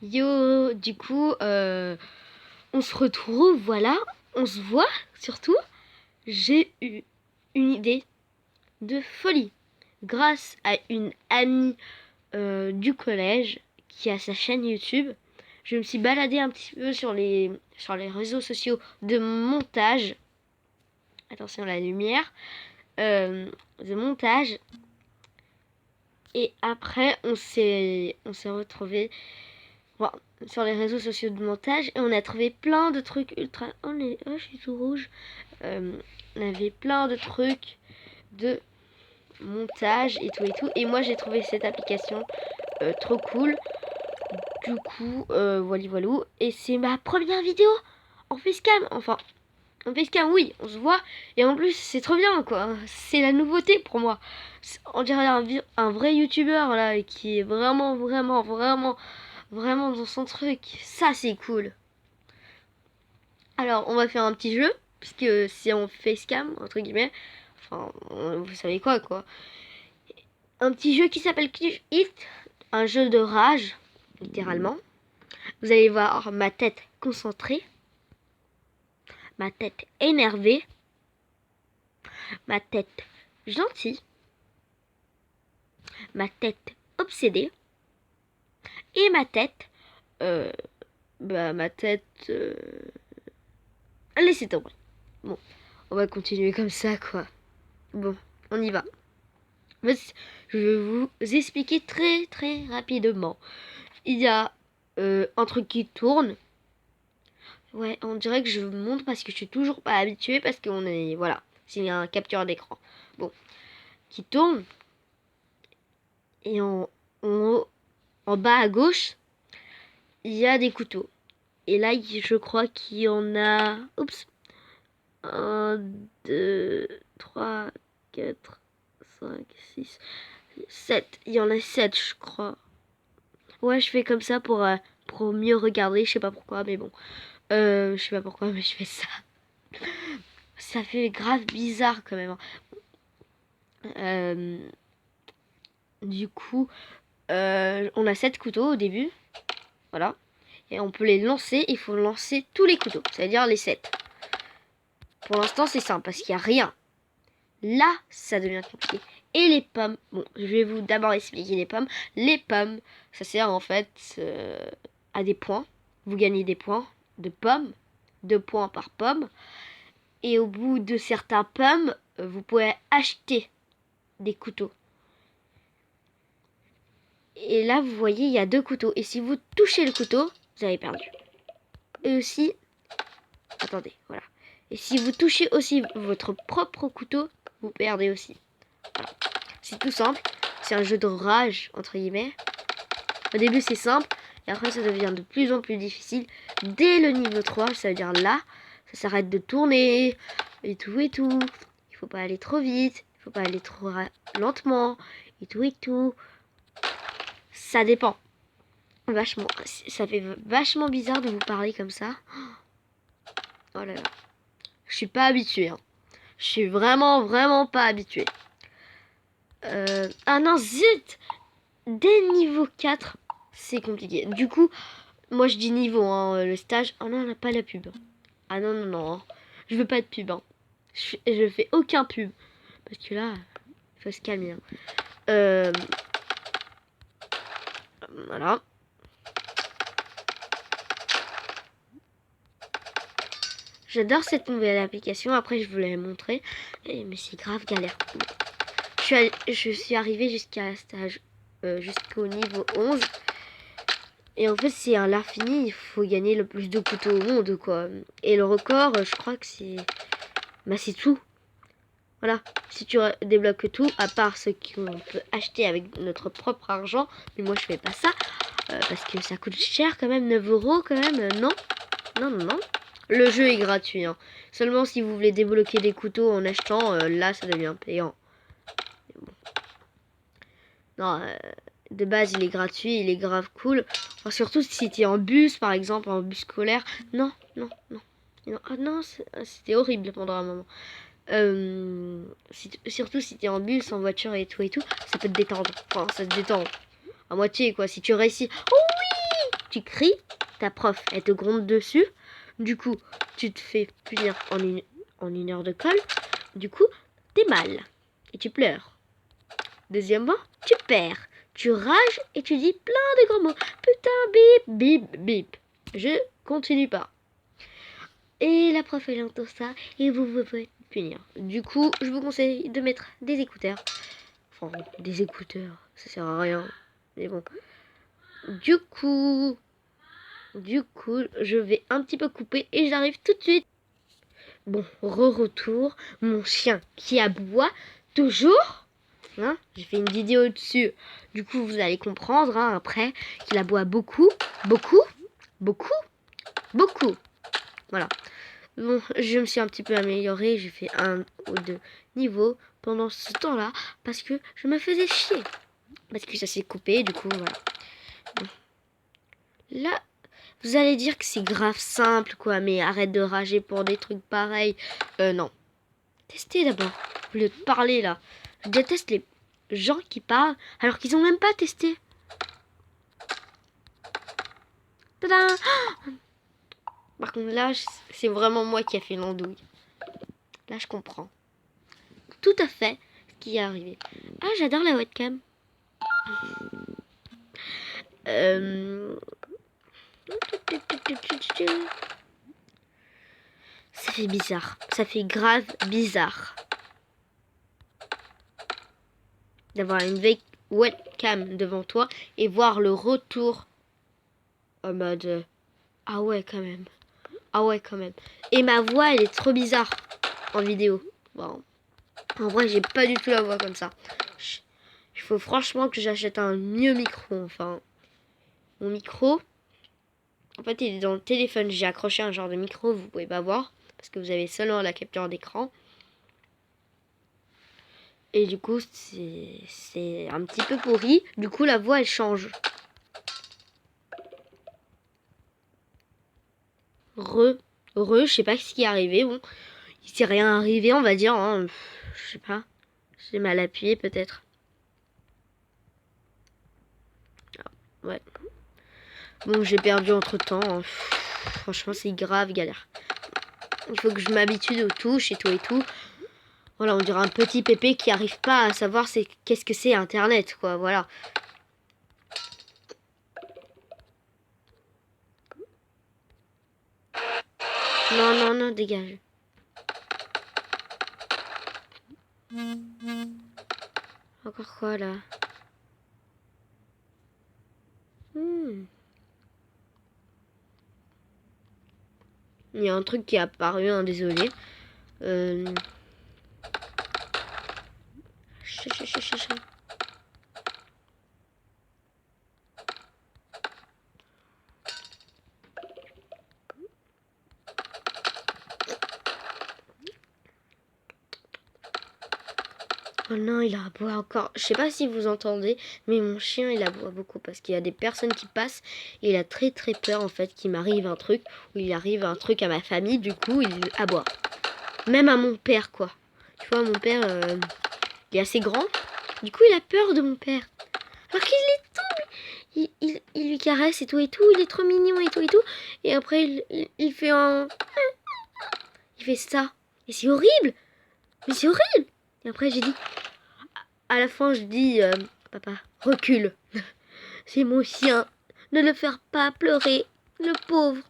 Yo, du coup, on se retrouve, voilà, on se voit surtout. J'ai eu une idée de folie grâce à une amie du collège qui a sa chaîne YouTube. Je me suis baladée un petit peu sur les réseaux sociaux de montage. Attention à la lumière. De montage. Et après, on s'est retrouvés sur les réseaux sociaux de montage et on a trouvé plein de trucs ultra... Oh, je suis tout rouge. On avait plein de trucs de montage et tout et tout. Et moi, j'ai trouvé cette application trop cool. Du coup, voilà. Et c'est ma première vidéo en facecam. Enfin, en facecam, oui, on se voit. Et en plus, c'est trop bien, quoi. C'est la nouveauté pour moi. On dirait un vrai youtubeur, là, qui est vraiment dans son truc. Ça, c'est cool. Alors, on va faire un petit jeu, puisque c'est en facecam, entre guillemets. Enfin, vous savez quoi. Un petit jeu qui s'appelle Cliff Hit, un jeu de rage, littéralement. Vous allez voir ma tête concentrée, ma tête énervée, ma tête gentille, ma tête obsédée, et ma tête... Laissez tomber. Bon, on va continuer comme ça, quoi. Bon, on y va. Je vais vous expliquer très rapidement. Il y a un truc qui tourne. Ouais, on dirait que je vous montre parce que je suis toujours pas habituée parce qu'on est... Voilà, c'est un capture d'écran. Bon, qui tourne. Et en bas à gauche, il y a des couteaux. Et là, je crois qu'il y en a... Oups. 1, 2, 3, 4, 5, 6, 7. Il y en a 7, je crois. Ouais, je fais comme ça pour mieux regarder. Je sais pas pourquoi, mais bon. Je sais pas pourquoi, mais je fais ça. Ça fait grave bizarre quand même. Du coup, on a 7 couteaux au début. Voilà. Et on peut les lancer. Il faut lancer tous les couteaux. C'est-à-dire les 7. Pour l'instant, c'est simple parce qu'il n'y a rien. Là, ça devient compliqué. Et les pommes. Bon, je vais vous d'abord expliquer les pommes. Les pommes, ça sert en fait à des points. Vous gagnez des points de pommes. 2 points par pomme. Et au bout de certains pommes, vous pouvez acheter des couteaux. Et là, vous voyez, il y a 2 couteaux. Et si vous touchez le couteau, vous avez perdu. Et aussi... Attendez, voilà. Et si vous touchez aussi votre propre couteau, vous perdez aussi. Voilà. C'est tout simple. C'est un jeu de rage, entre guillemets. Au début, c'est simple. Et après, ça devient de plus en plus difficile. Dès le niveau 3, ça veut dire là, ça s'arrête de tourner. Et tout. Il faut pas aller trop vite. Il faut pas aller trop lentement. Et tout. Ça dépend. Vachement. Ça fait vachement bizarre de vous parler comme ça. Oh là là. Je suis pas habituée. Hein. Je suis vraiment pas habituée. Ah non, zut! Dès niveau 4, c'est compliqué. Du coup, moi je dis niveau, hein, le stage. Oh non, on n'a pas la pub. Ah non. Hein. Je veux pas de pub. Hein. Je fais aucun pub. Parce que là, il faut se calmer. Hein. Voilà. J'adore cette nouvelle application. Après, je vous l'ai montré. Mais c'est grave galère. Je suis arrivée jusqu'à stage, jusqu'au niveau 11. Et en fait, c'est à l'infini. Il faut gagner le plus de couteaux au monde, quoi. Et le record, je crois que c'est... Bah, c'est tout. Voilà. Si tu débloques tout, à part ce qu'on peut acheter avec notre propre argent. Mais moi, je fais pas ça. Parce que ça coûte cher quand même. 9 € quand même. Non. Le jeu est gratuit. Hein. Seulement si vous voulez débloquer des couteaux en achetant, là, ça devient payant. Bon. Non, de base, il est gratuit. Il est grave cool. Enfin, surtout si tu es en bus, par exemple, en bus scolaire. Non. Ah non, c'était horrible pendant un moment. Surtout si t'es en bus, en voiture et tout, ça peut te détendre. Enfin, ça te détend à moitié, quoi. Si tu réussis... Oh oui! tu cries, ta prof, elle te gronde dessus. Du coup, tu te fais punir en une heure de colle. Du coup, t'es mal et tu pleures. Deuxièmement, tu perds. Tu rages et tu dis plein de grands mots. Putain, bip, bip, bip. Je continue pas. Et la prof, elle entend ça et vous pouvez punir. Du coup, je vous conseille de mettre des écouteurs. Enfin, des écouteurs, ça sert à rien. Mais bon. Du coup, je vais un petit peu couper et j'arrive tout de suite. Bon, retour. Mon chien qui aboie toujours. Hein, j'ai fait une vidéo dessus. Du coup, vous allez comprendre après qu'il aboie beaucoup, beaucoup, beaucoup, beaucoup. Voilà. Bon, je me suis un petit peu améliorée. J'ai fait 1 ou 2 niveaux pendant ce temps-là parce que je me faisais chier. Parce que ça s'est coupé, du coup, voilà. Bon. Là, vous allez dire que c'est grave simple, quoi. Mais arrête de rager pour des trucs pareils. Non. Testez d'abord. Au lieu de parler, là. Je déteste les gens qui parlent alors qu'ils ont même pas testé. Tada! Par contre, là, c'est vraiment moi qui a fait l'andouille. Là, je comprends tout à fait ce qui est arrivé. Ah, j'adore la webcam. Ça fait bizarre. Ça fait grave bizarre d'avoir une webcam devant toi et voir le retour en mode ah ouais quand même. Ah ouais quand même. Et ma voix elle est trop bizarre en vidéo. Bon. En vrai j'ai pas du tout la voix comme ça. Il faut franchement que j'achète un mieux micro. Enfin mon micro en fait il est dans le téléphone. J'ai accroché un genre de micro, vous pouvez pas voir parce que vous avez seulement la capture d'écran. Et du coup, c'est un petit peu pourri. Du coup, la voix, elle change. Je sais pas ce qui est arrivé. Bon, il s'est rien arrivé, on va dire. Hein. Je sais pas. J'ai mal appuyé, peut-être. Ah, ouais. Bon, j'ai perdu entre-temps. Hein. Franchement, c'est grave galère. Il faut que je m'habitue aux touches et tout et tout. Voilà, on dirait un petit pépé qui arrive pas à savoir qu'est-ce que c'est Internet, quoi. Voilà. Non, non, non, dégage. Encore quoi, là? Il y a un truc qui est apparu, hein, désolé. Oh non, il aboie encore. Je sais pas si vous entendez, mais mon chien, il aboie beaucoup parce qu'il y a des personnes qui passent et il a très très peur en fait qu'il m'arrive un truc ou il arrive un truc à ma famille. Du coup, il aboie. Même à mon père, quoi. Tu vois, mon père, il est assez grand. Du coup, il a peur de mon père. Alors qu'il est tout... Il lui caresse et tout. Il est trop mignon et tout. Et après, il fait un... Il fait ça. Et c'est horrible. Mais c'est horrible. Et après, j'ai dit... À la fin, je dis... Papa, recule. C'est mon chien. Ne le faire pas pleurer. Le pauvre.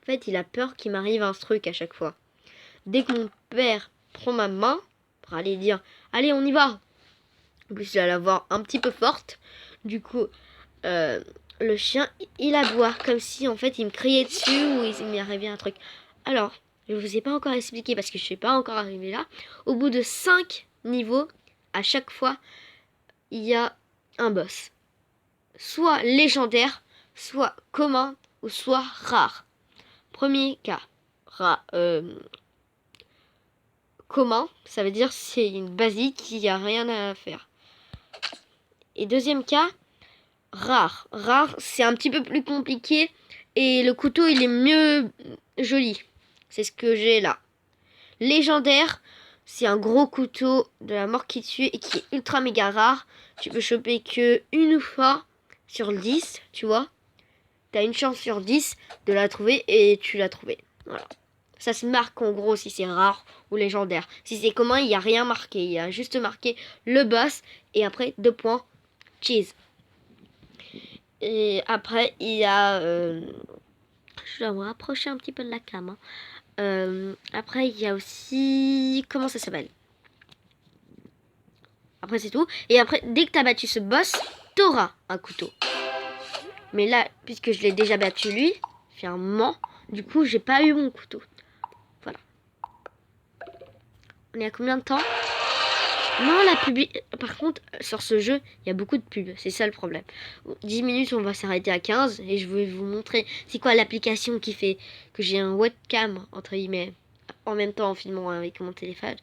En fait, il a peur qu'il m'arrive un truc à chaque fois. Dès que mon père prend ma main pour aller dire allez on y va. En plus il a la voix un petit peu forte. Du coup le chien il aboie comme si en fait il me criait dessus ou il m'est arrivé un truc. Alors je vous ai pas encore expliqué parce que je suis pas encore arrivée là. Au bout de 5 niveaux à chaque fois il y a un boss. Soit légendaire, soit commun ou soit rare. Premier cas commun, ça veut dire c'est une basique, il n'y a rien à faire. Et deuxième cas, rare. Rare, c'est un petit peu plus compliqué et le couteau il est mieux joli. C'est ce que j'ai là. Légendaire, c'est un gros couteau de la mort qui tue et qui est ultra méga rare. Tu peux choper que une fois sur 10, tu vois. t'as une chance sur 10 de la trouver et tu l'as trouvée. Voilà. Ça se marque en gros si c'est rare ou légendaire. Si c'est commun, il n'y a rien marqué. Il y a juste marqué le boss et après 2 points, cheese. Et après, il y a... je dois me rapprocher un petit peu de la cam. Après, il y a aussi... Comment ça s'appelle? Après, c'est tout. Et après, dès que tu as battu ce boss, t'auras un couteau. Mais là, puisque je l'ai déjà battu lui, fait un moment, du coup, j'ai pas eu mon couteau. Voilà. On est à combien de temps? Non, la pub... Par contre, sur ce jeu, il y a beaucoup de pubs. C'est ça le problème. 10 minutes, on va s'arrêter à 15. Et je vais vous montrer c'est quoi l'application qui fait que j'ai un webcam, entre guillemets, en même temps en filmant avec mon téléphone.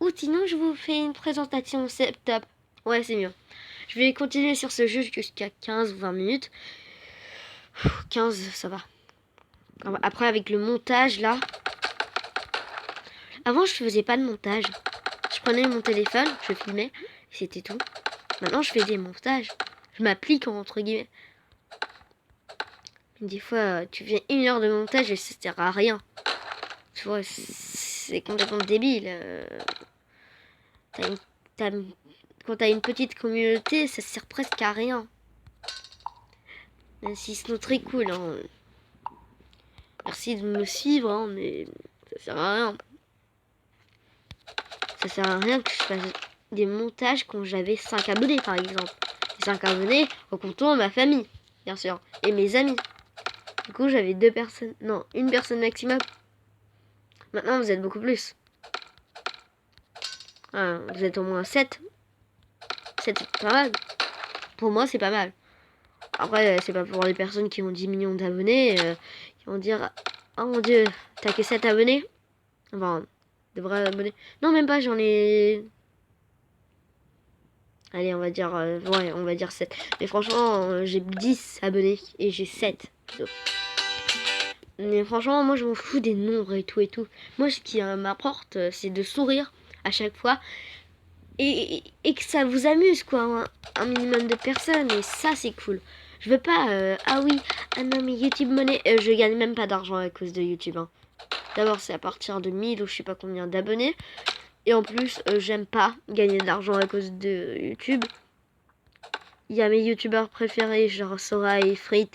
Ou sinon, je vous fais une présentation. C'est top. Ouais, c'est mieux. Je vais continuer sur ce jeu jusqu'à 15 ou 20 minutes. 15, ça va. Après, avec le montage, là... Avant, je faisais pas de montage. Je prenais mon téléphone, je filmais, et c'était tout. Maintenant, je fais des montages. Je m'applique, entre guillemets. Des fois, tu fais 1 heure de montage et ça sert à rien. Tu vois, c'est complètement débile. Quand t'as une petite communauté, ça sert presque à rien. Même si c'est très cool. Hein. Merci de me suivre, hein, mais ça sert à rien. Ça sert à rien que je fasse des montages quand j'avais 5 abonnés, par exemple. Les 5 abonnés en comptant ma famille, bien sûr, et mes amis. Du coup, j'avais 2 personnes, non, 1 personne maximum. Maintenant, vous êtes beaucoup plus. Ah, vous êtes au moins 7. 7, c'est pas mal. Pour moi, c'est pas mal. Après, c'est pas pour les personnes qui ont 10 millions d'abonnés, qui vont dire, oh mon dieu, t'as que 7 abonnés? Enfin, de vrais abonnés. Non, même pas, j'en ai... Allez, on va dire, ouais, on va dire 7. Mais franchement, j'ai 10 abonnés et j'ai 7 plutôt. Mais franchement, moi, je m'en fous des nombres et tout et tout. Moi, ce qui m'apporte, c'est de sourire à chaque fois. Et que ça vous amuse, quoi. Un minimum de personnes. Et ça, c'est cool. Je veux pas, ah oui, ah non, mais YouTube Money, je gagne même pas d'argent à cause de YouTube. Hein. D'abord, c'est à partir de 1000 ou je sais pas combien d'abonnés. Et en plus, j'aime pas gagner de l'argent à cause de YouTube. Il y a mes youtubeurs préférés, genre Sora et Frites